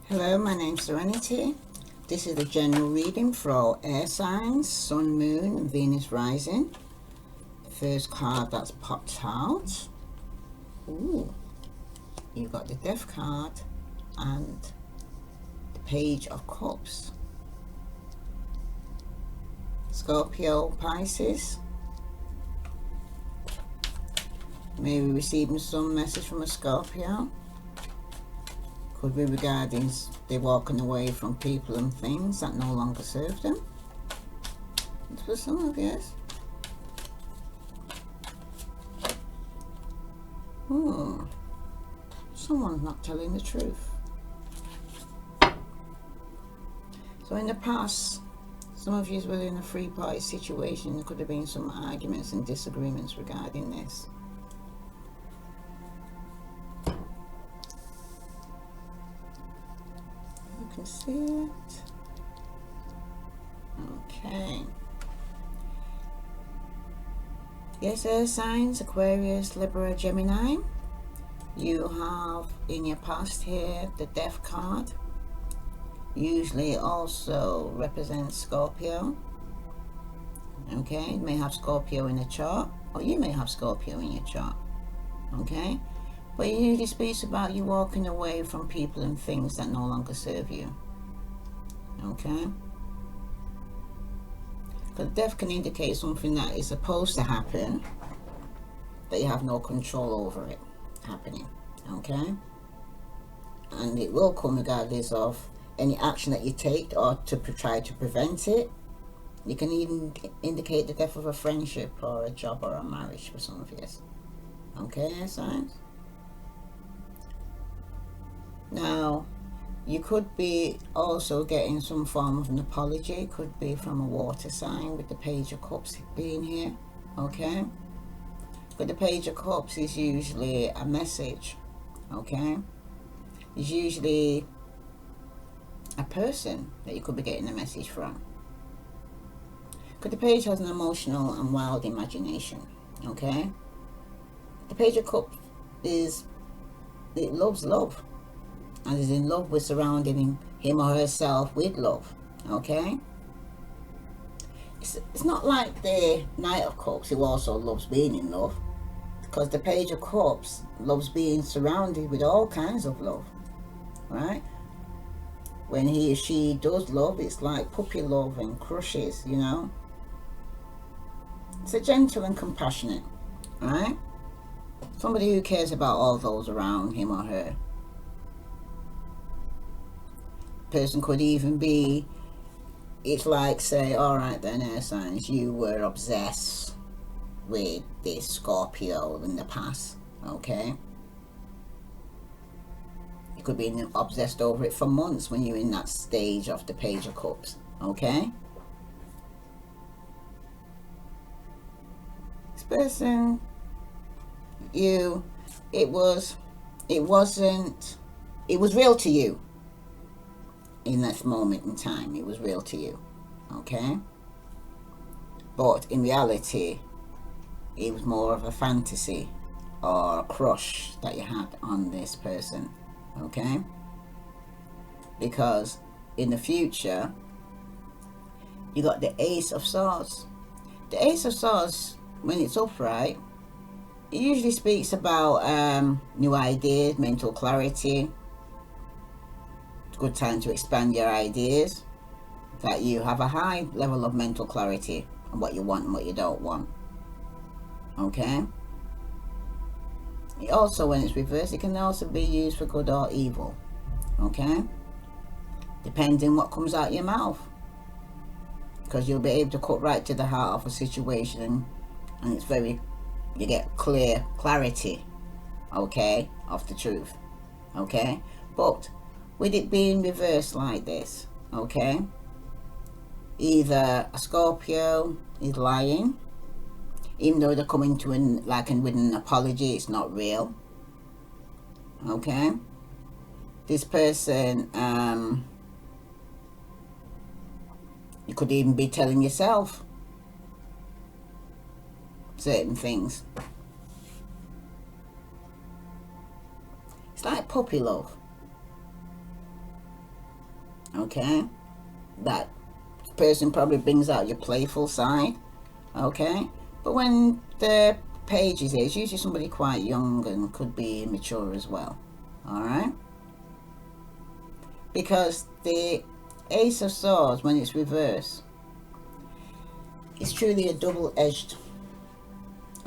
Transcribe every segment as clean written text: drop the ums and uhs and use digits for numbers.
Hello, my name's Serenity. This is the general reading for all air signs, Sun, Moon, and Venus rising. The first card that's popped out. Ooh, you've got the Death card and the Page of Cups. Scorpio, Pisces. Maybe receiving some message from a Scorpio. Could be regarding they walking away from people and things that no longer serve them. It's for some of you. Someone's not telling the truth. So in the past, some of you were in a three-party situation. There could have been some arguments and disagreements regarding this. You can see it. Okay. Yes, air signs, Aquarius, Libra, Gemini. You have in your past here the Death card. Usually also represents Scorpio. Okay, you may have Scorpio in a chart, or you may have Scorpio in your chart. Okay, but it usually speaks about you walking away from people and things that no longer serve you. Okay, because death can indicate something that is supposed to happen, that you have no control over it happening. Okay, and it will come regardless of any action that you take or to try to prevent it. You can even indicate the death of a friendship or a job or a marriage for some of you. Okay, air signs. Now, you could be also getting some form of an apology. Could be from a water sign with the Page of Cups being here. Okay, but the Page of Cups is usually a message. Okay, it's usually a person that you could be getting a message from. Because the Page has an emotional and wild imagination. Okay, the Page of Cups it loves love and is in love with surrounding him or herself with love. Okay, it's not like the Knight of Cups who also loves being in love, because the Page of Cups loves being surrounded with all kinds of love, right? When he or she does love, it's like puppy love and crushes, you know. It's a gentle and compassionate, right? Somebody who cares about all those around him or her. Person could even be, it's like, say, all right then, air signs, you were obsessed with this Scorpio in the past. Okay, you could be obsessed over it for months when you're in that stage of the Page of Cups. Okay, this person, it was real to you in that moment in time. It was real to you. Okay, but in reality it was more of a fantasy or a crush that you had on this person. Okay, because in the future you got the Ace of Swords. The Ace of Swords, when it's upright, it usually speaks about new ideas, mental clarity. It's a good time to expand your ideas, that you have a high level of mental clarity on what you want and what you don't want. Okay, it also, when it's reversed, it can also be used for good or evil. Okay, depending what comes out your mouth, because you'll be able to cut right to the heart of a situation, and it's very, you get clarity, okay, of the truth. Okay, but with it being reversed like this, okay, either a Scorpio is lying, even though they're coming to with an apology, it's not real. Okay, this person, you could even be telling yourself certain things. It's like puppy love. Okay, that person probably brings out your playful side. Okay, but when the page is here, it's usually somebody quite young and could be immature as well. All right, because the Ace of Swords, when it's reversed, it's truly a double-edged.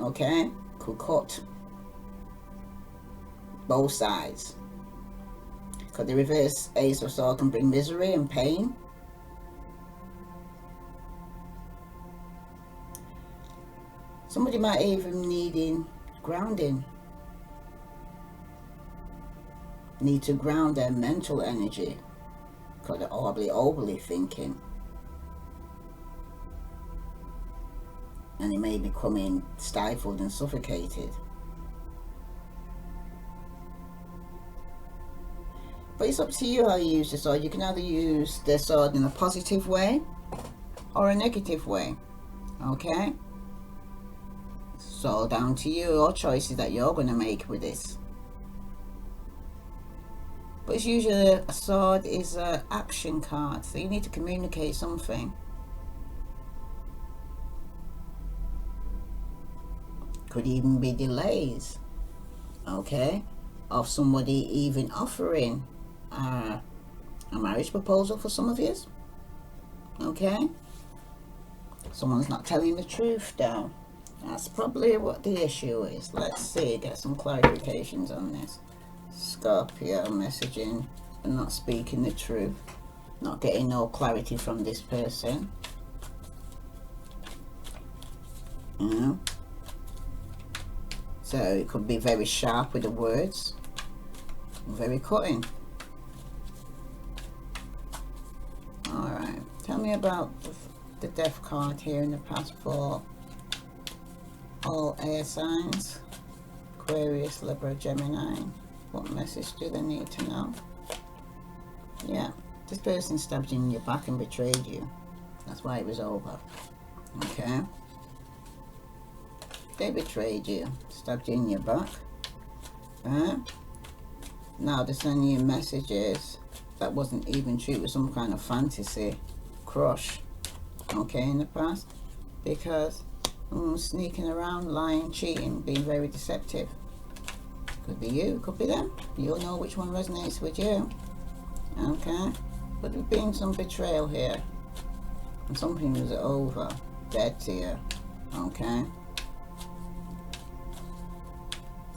Okay, could cut both sides. Because the reverse Ace of Swords can bring misery and pain. Somebody might even need grounding. Need to ground their mental energy. Because they're overly thinking. And it may be becoming stifled and suffocated. But it's up to you how you use the sword. You can either use the sword in a positive way or a negative way. Okay? It's all down to you, your choices that you're going to make with this. But it's usually a sword is an action card, so you need to communicate something. Could even be delays, okay, of somebody even offering a marriage proposal for some of you. Okay, someone's not telling the truth though. That's probably what the issue is. Let's see, get some clarifications on this. Scorpio messaging and not speaking the truth, not getting no clarity from this person. So it could be very sharp with the words, very cutting. Alright, tell me about the death card here in the past for all air signs, Aquarius, Libra, Gemini. What message do they need to know? Yeah, this person stabbed you in your back and betrayed you. That's why it was over. Okay. They betrayed you, stabbed you in your back. Now they're sending you messages that wasn't even true. It was some kind of fantasy crush. Okay, in the past. Because sneaking around, lying, cheating, being very deceptive. Could be you, could be them. You'll know which one resonates with you. Okay, but there's been some betrayal here. And something was over, dead to you. Okay.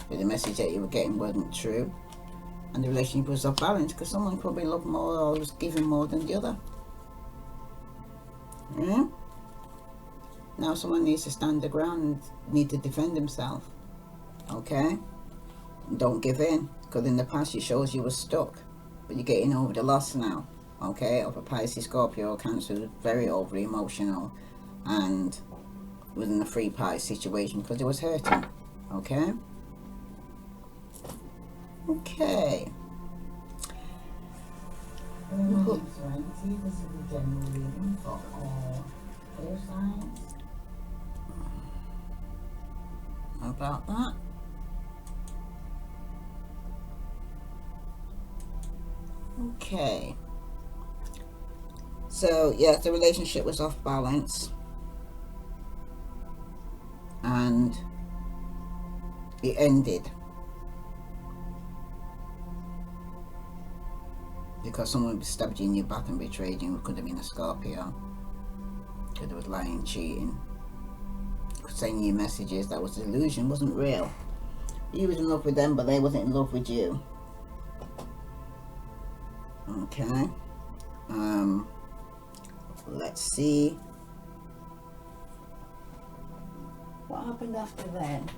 But the message that you were getting wasn't true. And the relationship was off balance because someone probably loved more or was giving more than the other. Yeah? Now someone needs to stand their ground, need to defend himself. Okay? Don't give in, because in the past it shows you were stuck, but you're getting over the loss now. Okay? Of a Pisces, Scorpio, or Cancer who's very overly emotional and was in a free pie situation because it was hurting. Okay? Okay. This is the general reading for all air signs. How about that? Okay. So, yeah, the relationship was off balance. And it ended. Because someone stabbed you in your back and betrayed you. It could have been a Scorpio. Could have been lying, cheating. Sending you messages that was an illusion, wasn't real. You was in love with them, but they wasn't in love with you. Okay. Let's see. What happened after then?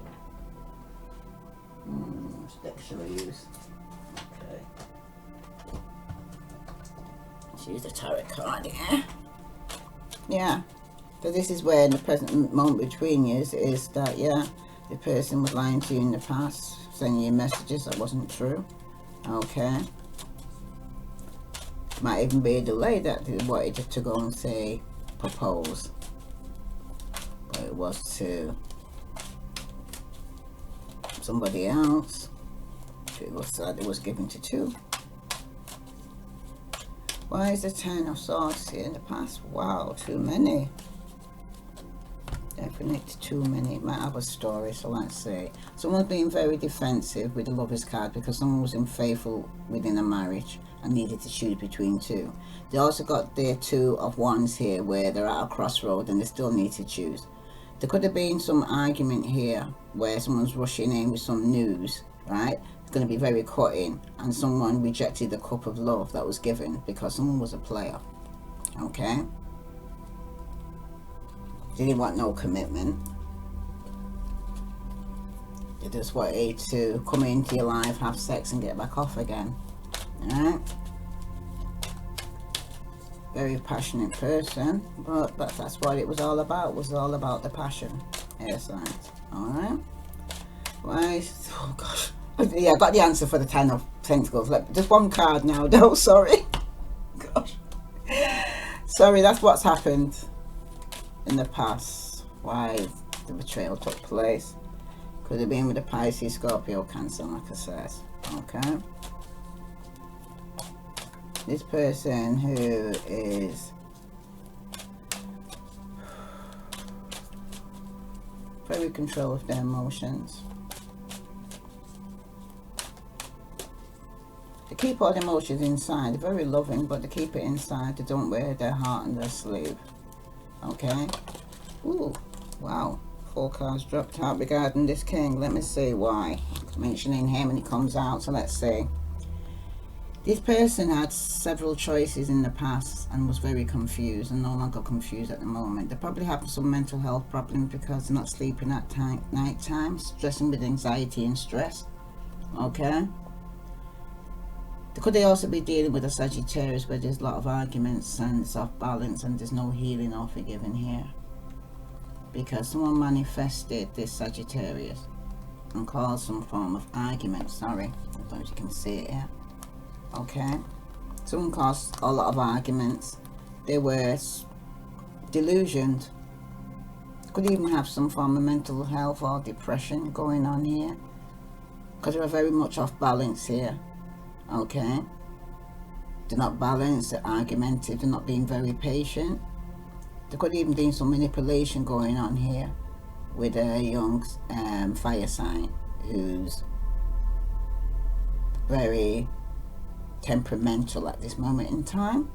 Which deck shall I use? Okay. Let's use the tarot card here. Yeah. So this is where the present moment between you is that, yeah, the person was lying to you in the past, sending you messages that wasn't true. Okay. Might even be a delay that they wanted to go and say propose, but it was to somebody else. It was that it was given to two. Why is the Ten of Swords here in the past? Wow, too many. Definitely too many. Might have a story, so let's see. Someone's being very defensive with the Lover's card because someone was unfaithful within a marriage and needed to choose between two. They also got their Two of Wands here where they're at a crossroad and they still need to choose. There could have been some argument here where someone's rushing in with some news, right? It's going to be very cutting, and someone rejected the cup of love that was given because someone was a player. Okay? They didn't want no commitment. They just wanted to come into your life, have sex and get back off again. Alright? Very passionate person, but that's what it was all about. It was all about the passion. Air signs. Alright? Right. Oh gosh. Yeah, I got the answer for the Ten of Pentacles. Just one card now though, sorry. Gosh. Sorry, that's what's happened in the past. Why the betrayal took place. Could have been with the Pisces, Scorpio, Cancer, like I said. Okay. This person who is very control of their emotions. They keep all the emotions inside. They're very loving, but they keep it inside. They don't wear their heart on their sleeve. Okay. Ooh, wow. 4 cards dropped out regarding this king. Let me see why. It's mentioning him and he comes out, so let's see. This person had several choices in the past and was very confused and no longer confused at the moment. They probably have some mental health problems because they're not sleeping at night time, stressing with anxiety and stress. Okay. Could they also be dealing with a Sagittarius where there's a lot of arguments and it's off balance and there's no healing or forgiving here? Because someone manifested this Sagittarius and caused some form of argument. Sorry, I don't know if you can see it here. Okay, someone caused a lot of arguments. They were delusioned. Could even have some form of mental health or depression going on here because they were very much off balance here. Okay, they're not balanced, they're argumentative, they're not being very patient. There could even be some manipulation going on here with a young fire sign who's very temperamental at this moment in time.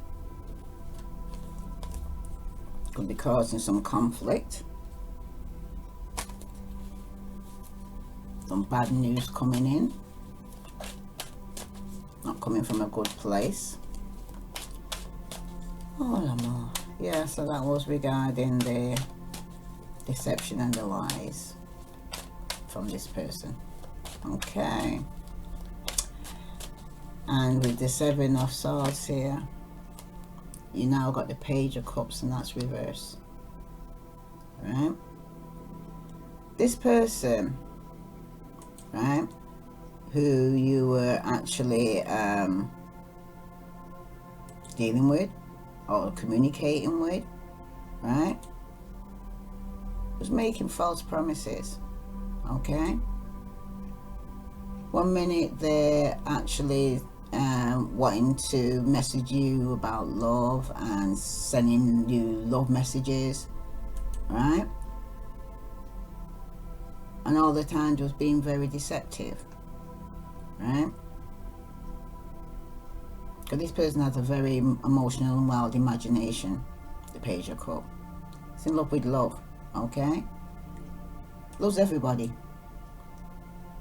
Could be causing some conflict. Some bad news coming in. Not coming from a good place. Oh, yeah, so that was regarding the deception and the lies from this person. Okay. And with the 7 of Swords here, you now got the Page of Cups and that's reverse. Right? This person, right, who you were actually dealing with or communicating with, right, was making false promises. Okay, 1 minute they're actually wanting to message you about love and sending you love messages, right, and all the time just being very deceptive. Right? Because this person has a very emotional and wild imagination. The Page of Cups. It's in love with love. Okay? Loves everybody.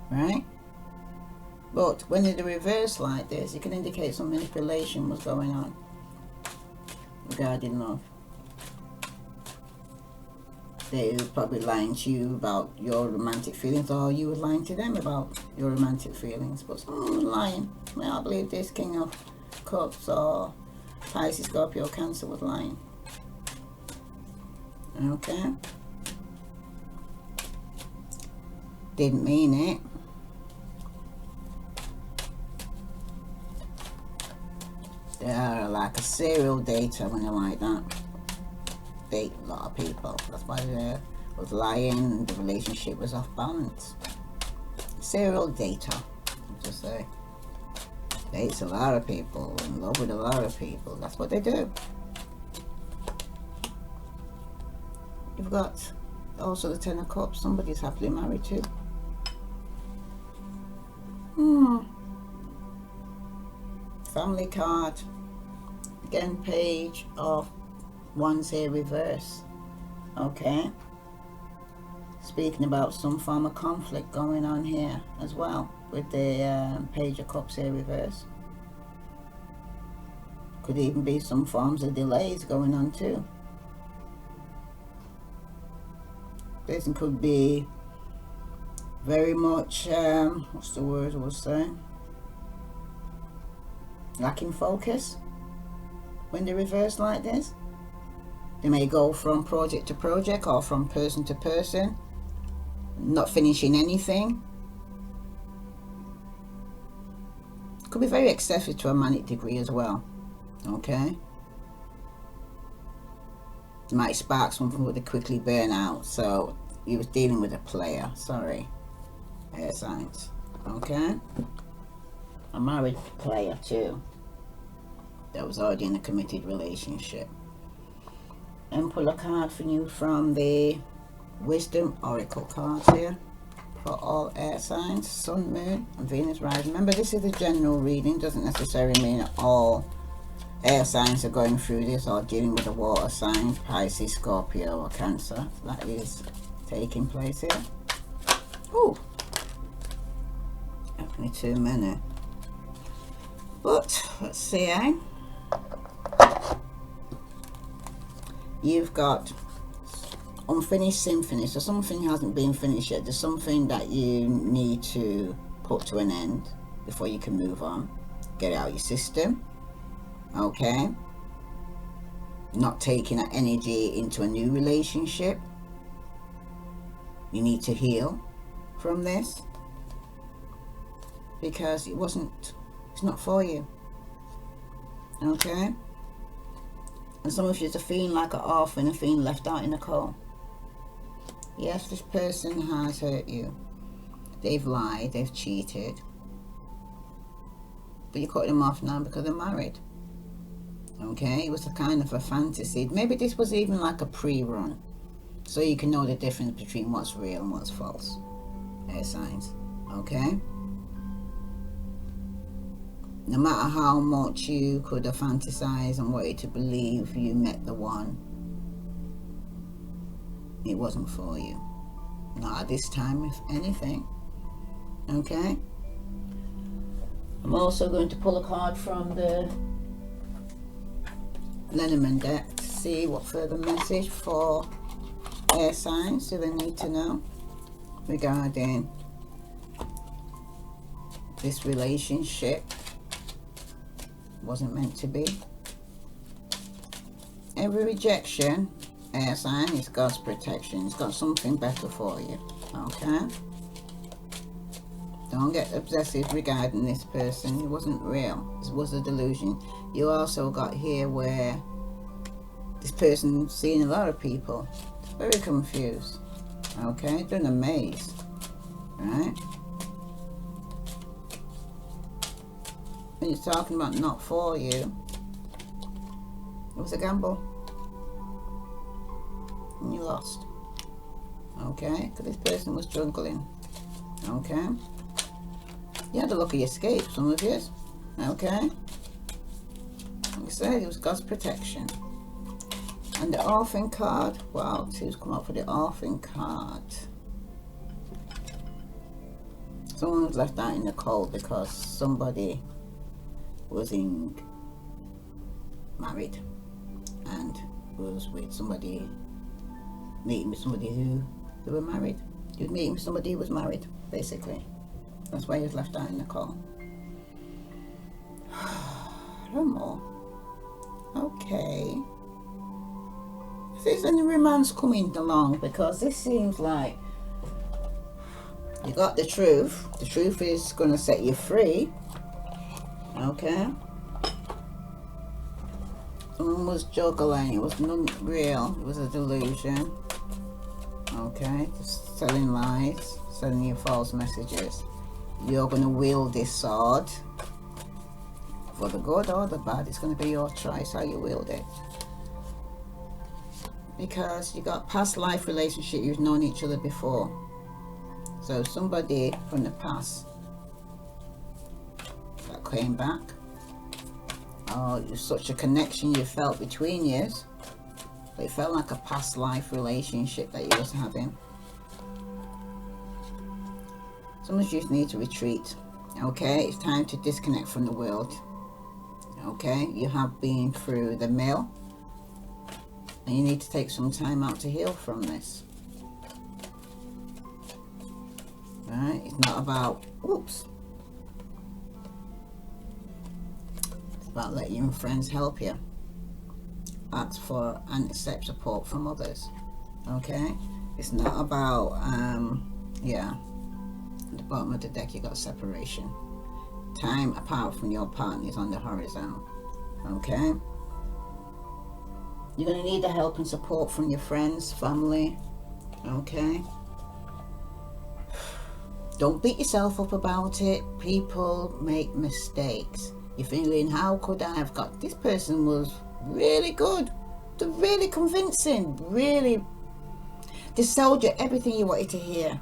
Right? But when in the reverse like this, it can indicate some manipulation was going on regarding love. They were probably lying to you about your romantic feelings, or you were lying to them about your romantic feelings. But someone was lying. I believe this King of Cups or Pisces, Scorpio, Cancer was lying. Okay. Didn't mean it. They are like a serial dater when they're like that. Date a lot of people. That's why they was lying. The relationship was off balance. Serial dater, just say. Dates a lot of people, in love with a lot of people. That's what they do. You've got also the Ten of Cups. Somebody's happily married too. Family card. Again, Page of Wands here, reverse. Okay. Speaking about some form of conflict going on here as well with the Page of Cups here, reverse. Could even be some forms of delays going on too. Person could be very much, what's the word I was saying? Lacking focus when they reverse like this. They may go from project to project or from person to person, not finishing anything. Could be very excessive to a manic degree as well. Okay. It might spark something with a quickly burn out. So you was dealing with a player. Sorry. Air signs. Okay. A married player too. That was already in a committed relationship. And pull a card for you from the Wisdom Oracle cards here for all air signs, Sun, Moon, and Venus rising. Remember, this is a general reading. Doesn't necessarily mean that all air signs are going through this or dealing with the water signs, Pisces, Scorpio, or Cancer. That is taking place here. Ooh, definitely too many. But let's see, eh? You've got unfinished symphony, so something hasn't been finished yet. There's something that you need to put to an end before you can move on. Get it out of your system. Okay. Not taking that energy into a new relationship. You need to heal from this because it's not for you. Okay. And some of you are feeling like an orphan and feeling left out in the cold. Yes, this person has hurt you. They've lied, they've cheated. But you're cutting them off now because they're married. Okay, it was a kind of a fantasy. Maybe this was even like a pre-run. So you can know the difference between what's real and what's false. Air signs. Okay? No matter how much you could have fantasized and wanted to believe you met the one, it wasn't for you. Not at this time, if anything. Okay? I'm also going to pull a card from the Lenormand deck to see what further message for air signs do they need to know regarding this relationship. Wasn't meant to be. Every rejection, air sign, is God's protection. It's got something better for you. Okay? Don't get obsessive regarding this person. It wasn't real. It was a delusion. You also got here where this person seeing a lot of people. It's very confused. Okay? Doing a maze. Right? When you're talking about not for you, it was a gamble. And you lost. Okay? Because this person was juggling. Okay? You had a lucky escape, some of you. Okay? Like I said, it was God's protection. And the orphan card. Wow, who's come up with the orphan card? Someone was left out in the cold because somebody was married and was with somebody, meeting with somebody who they were married. He was meeting with somebody who was married, basically. That's why he was left out in the cold. No more. Okay. If there's any romance coming along, because this seems like you got the truth. The truth is going to set you free. Okay. Someone was juggling. It was not real. It was a delusion. Okay. Just selling lies. Selling you false messages. You're going to wield this sword. For the good or the bad, it's going to be your choice how you wield it. Because you got past life relationship, you've known each other before. So somebody from the past that came back, or it's such a connection you felt between you, but it felt like a past life relationship that you was having. Some of you need to retreat. Okay, it's time to disconnect from the world. Okay, you have been through the mill, and you need to take some time out to heal from this. Right? It's not about, oops. It's about letting your friends help you. Ask for and accept support from others. Okay? It's not about, yeah. At the bottom of the deck, you got separation. Time apart from your partner is on the horizon. Okay? You're going to need the help and support from your friends, family. Okay? Don't beat yourself up about it. People make mistakes. You're feeling, how could I have got... This person was really good. They're really convincing. Really. They sold you everything you wanted to hear.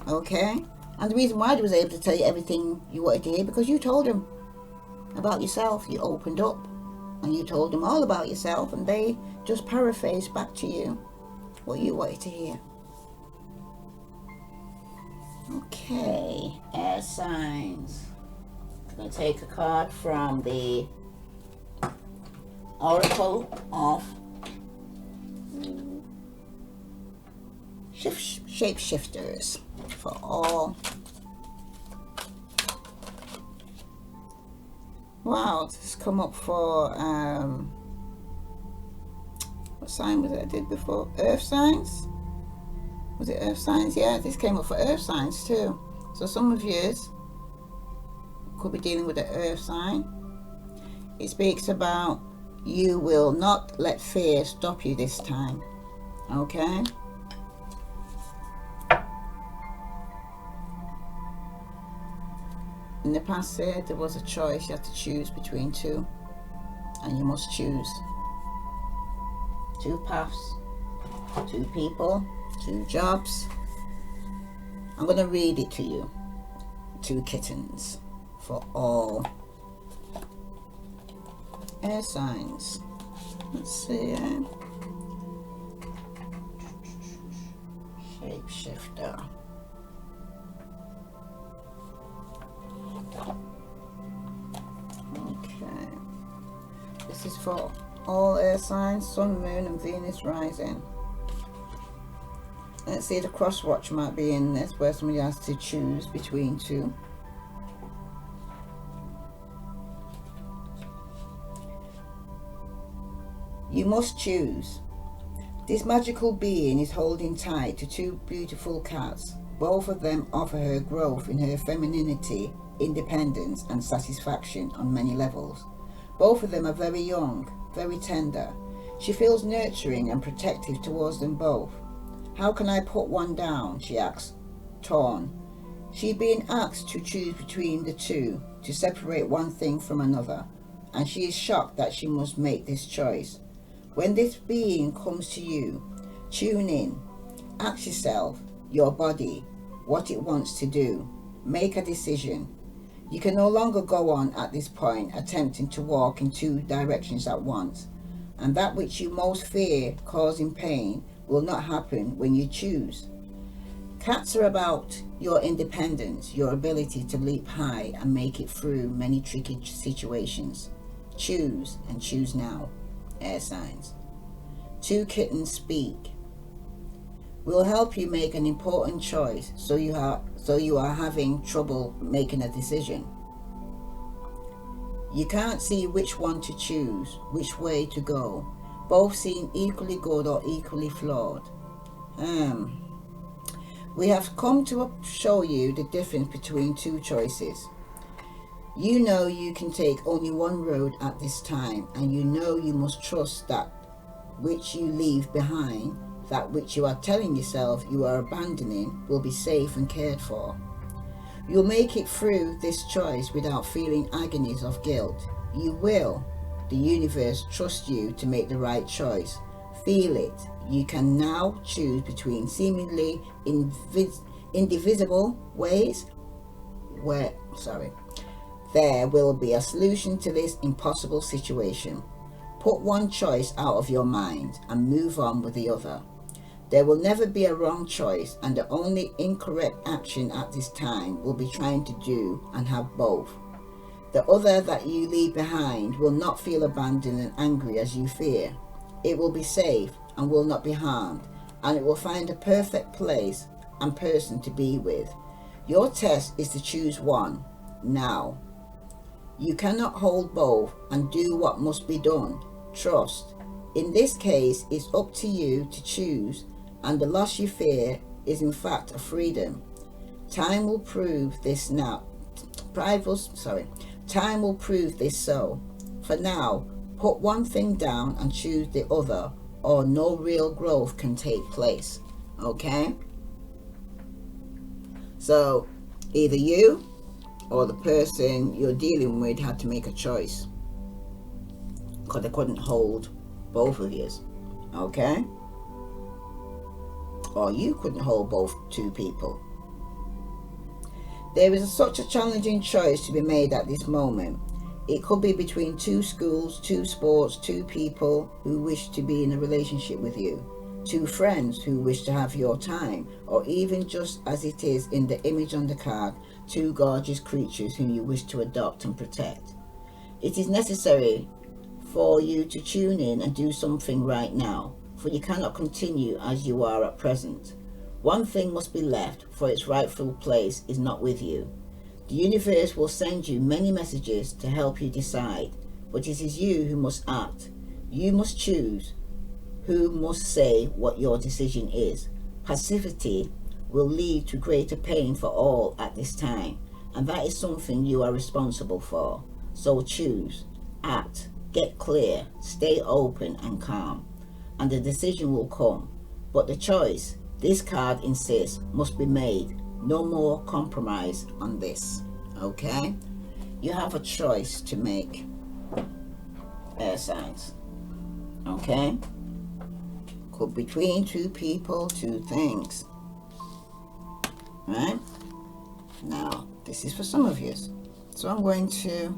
Okay? And the reason why they was able to tell you everything you wanted to hear, because you told them about yourself. You opened up and you told them all about yourself, and they just paraphrased back to you what you wanted to hear. Okay, air signs. I'm going to take a card from the Oracle of Shapeshifters for all. Wow, this has come up for what sign was it I did before? Earth signs? Was it earth signs? Yeah, this came up for earth signs too. So some of you could be dealing with the earth sign. It speaks about you will not let fear stop you this time. Okay? In the past there was a choice. You had to choose between two. And you must choose. Two paths. Two people. Two jobs. I'm going to read it to you. Two kittens for all air signs. Let's see. Shapeshifter. Okay. This is for all air signs, Sun, Moon and Venus rising. Let's see, the cross watch might be in this, where somebody has to choose between two. You must choose. This magical being is holding tight to two beautiful cats. Both of them offer her growth in her femininity, independence and satisfaction on many levels. Both of them are very young, very tender. She feels nurturing and protective towards them both. How can I put one down? She asks, torn. She's being asked to choose between the two, to separate one thing from another, and she is shocked that she must make this choice. When this being comes to you, tune in. Ask yourself, your body, what it wants to do. Make a decision. You can no longer go on at this point attempting to walk in two directions at once, and that which you most fear causing pain will not happen when you choose. Cats are about your independence, your ability to leap high and make it through many tricky situations. Choose, and choose now. Air signs. Two kittens speak. We'll help you make an important choice, so you are having trouble making a decision. You can't see which one to choose, which way to go. Both seem equally good or equally flawed. We have come to show you the difference between two choices. You know you can take only one road at this time, and you know you must trust that which you leave behind, that which you are telling yourself you are abandoning, will be safe and cared for. You'll make it through this choice without feeling agonies of guilt. You will. The universe trusts you to make the right choice. Feel it. You can now choose between seemingly indivisible ways there will be a solution to this impossible situation. Put one choice out of your mind and move on with the other. There will never be a wrong choice, and the only incorrect action at this time will be trying to do and have both. The other that you leave behind will not feel abandoned and angry as you fear. It will be safe and will not be harmed, and it will find a perfect place and person to be with. Your test is to choose one now. You cannot hold both and do what must be done. Trust. In this case, it's up to you to choose, and the loss you fear is in fact a freedom. Time will prove this now. Time will prove this so. For now, put one thing down and choose the other, or no real growth can take place. Okay? So, either you or the person you're dealing with had to make a choice, because they couldn't hold both of you. Okay? Or you couldn't hold both two people. There is such a challenging choice to be made at this moment. It could be between two schools, two sports, two people who wish to be in a relationship with you, two friends who wish to have your time, or even just as it is in the image on the card, two gorgeous creatures whom you wish to adopt and protect. It is necessary for you to tune in and do something right now, for you cannot continue as you are at present. One thing must be left, for its rightful place is not with you. The universe will send you many messages to help you decide, but it is you who must act. You must choose who must say what your decision is. Passivity will lead to greater pain for all at this time, and that is something you are responsible for. So choose, act, get clear, stay open and calm, and the decision will come. But the choice, this card insists, must be made. No more compromise on this. Okay? You have a choice to make, air signs. Okay? Could be between two people, two things. Right? Now, this is for some of you. So I'm going to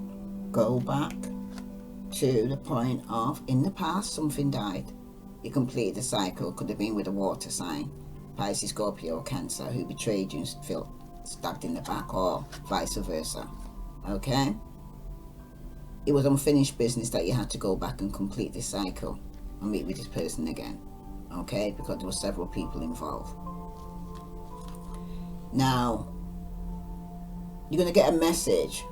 go back to the point of, in the past, something died. You completed the cycle. Could have been with a water sign, Pisces, Scorpio, Cancer, who betrayed you and felt stabbed in the back, or vice versa. Okay? It was unfinished business that you had to go back and complete this cycle and meet with this person again. Okay? Because there were several people involved. Now, you're going to get a message,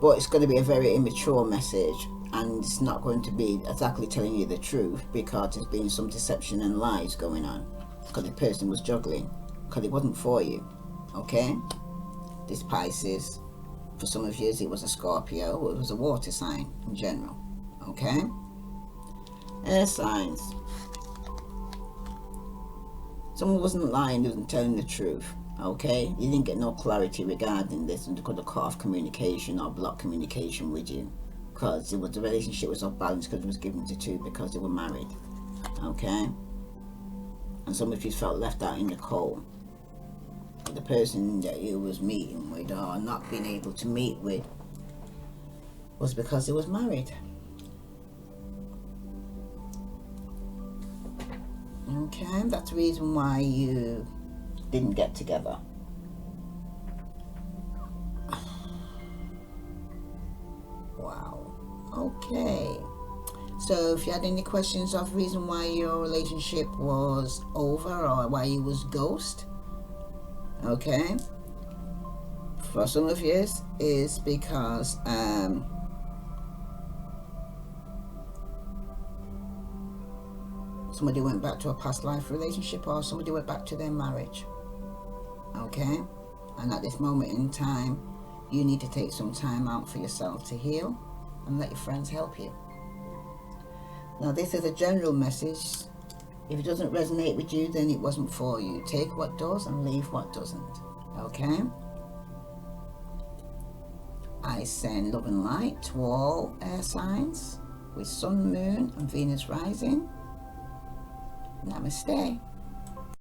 but it's going to be a very immature message, and it's not going to be exactly telling you the truth, because there's been some deception and lies going on, because the person was juggling, because it wasn't for you. Okay? This Pisces, for some of you it was a Scorpio, it was a water sign in general. Okay? Air signs. Someone wasn't lying, they wasn't telling the truth. Okay? You didn't get no clarity regarding this, and they could have cut off communication or blocked communication with you, because the relationship was off balance, because it was given to two because they were married. Okay? And some of you felt left out in the cold. The person that you was meeting with, or not being able to meet with, was because they was married. Okay, that's the reason why you didn't get together. Wow. Okay. So if you had any questions of reason why your relationship was over, or why you was ghost, okay, for some of you is because somebody went back to a past life relationship, or somebody went back to their marriage. Okay? And at this moment in time, you need to take some time out for yourself to heal and let your friends help you. Now, this is a general message. If it doesn't resonate with you, then it wasn't for you. Take what does and leave what doesn't. Okay? I send love and light to all air signs with Sun, Moon and Venus rising. Namaste.